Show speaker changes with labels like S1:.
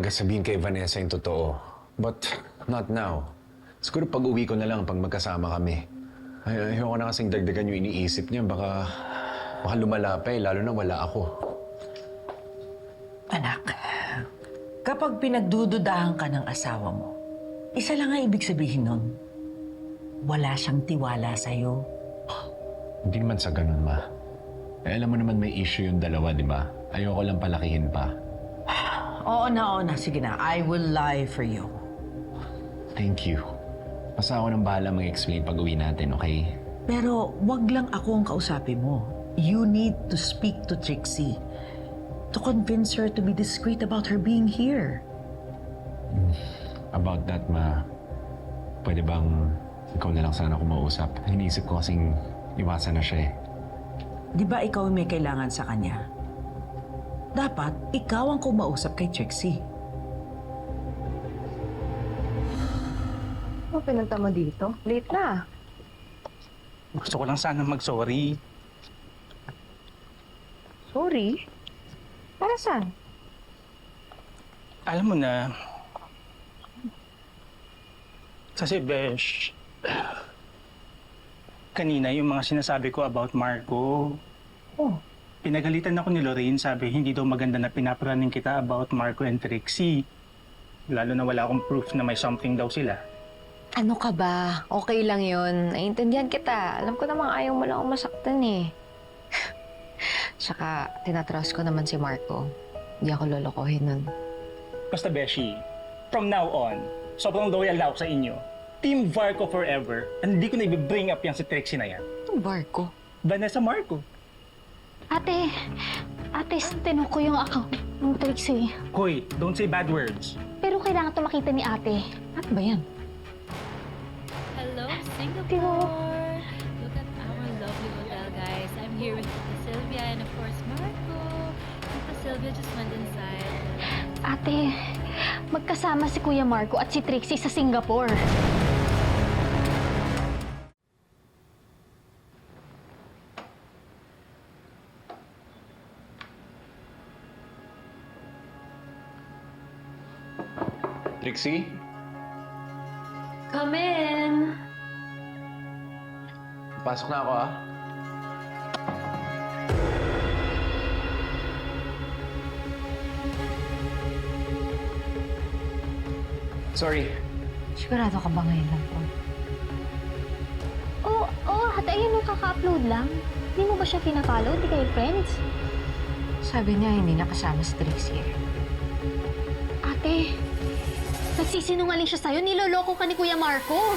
S1: talaga sabihin kay Vanessa yung totoo. But not now. Siguro pag-uwi ko na lang pag magkasama kami. Ayoko na kasing dagdagan yung iniisip niya. Baka lumala pa lalo na wala ako.
S2: Anak, kapag pinagdududahan ka ng asawa mo, isa lang ang ibig sabihin nun. Wala siyang tiwala sa'yo.
S1: Hindi naman sa ganun, Ma. Alam mo naman may issue yung dalawa, di ba? Ayoko lang palakihin pa.
S2: Oo na. Sige na, I will lie for you.
S1: Thank you. Basta ako nang bahala mag-explain pag-uwi natin, okay?
S2: Pero wag lang ako ang kausapin mo. You need to speak to Trixie to convince her to be discreet about her being here.
S1: About that, Ma, pwede bang ikaw na lang sana kumausap? Iniisip ko kasing iwasan na siya eh.
S2: Di ba ikaw may kailangan sa kanya? Dapat ikaw ang kumausap kay Trixie.
S3: Ano pinunta mo dito? Late na.
S4: Gusto ko lang sana mag-sorry.
S3: Sorry? Para saan?
S4: Alam mo na, kasi Besh, kanina yung mga sinasabi ko about Marco, pinagalitan ako ni Lorraine, sabi hindi daw maganda na pinaparaning kita about Marco and Trixie. Lalo na wala akong proof na may something daw sila.
S3: Ano ka ba? Okay lang yun. Naiintindihan kita. Alam ko namang ayaw mo lang akong masaktan eh. Tsaka, tinatrust ko naman si Marco. Hindi ako lolokohin nun.
S4: Basta Beshi, from now on, sobrang loyal na ako sa inyo. Team Varco forever. And hindi ko na i-bring up yan si Trixie na yan.
S3: Itong Marco.
S4: Vanessa Marco.
S5: Ate, tinuk ko yung account ng Trixie.
S4: Hoy, don't say bad words.
S5: Pero kailangan ito makita ni ate.
S3: Ano ba yan?
S6: Hello, Singapore! Look at our lovely hotel, guys. I'm here with Tita Sylvia and of course Marco. Tita Sylvia just went inside.
S5: Ate, magkasama si Kuya Marco at si Trixie sa Singapore.
S1: Trixie?
S6: Come in!
S1: Pasok na ako, ah. Sorry.
S3: Sigurado ka ba ngayon lang po?
S5: Ate, ayun yung kaka-upload lang. Hindi mo ba siya pina-follow? Hindi kayo friends?
S3: Sabi niya hindi nakasama si Trixie eh.
S5: Ate, nagsisinungaling siya sa'yo. Niloloko ka ni Kuya Marco.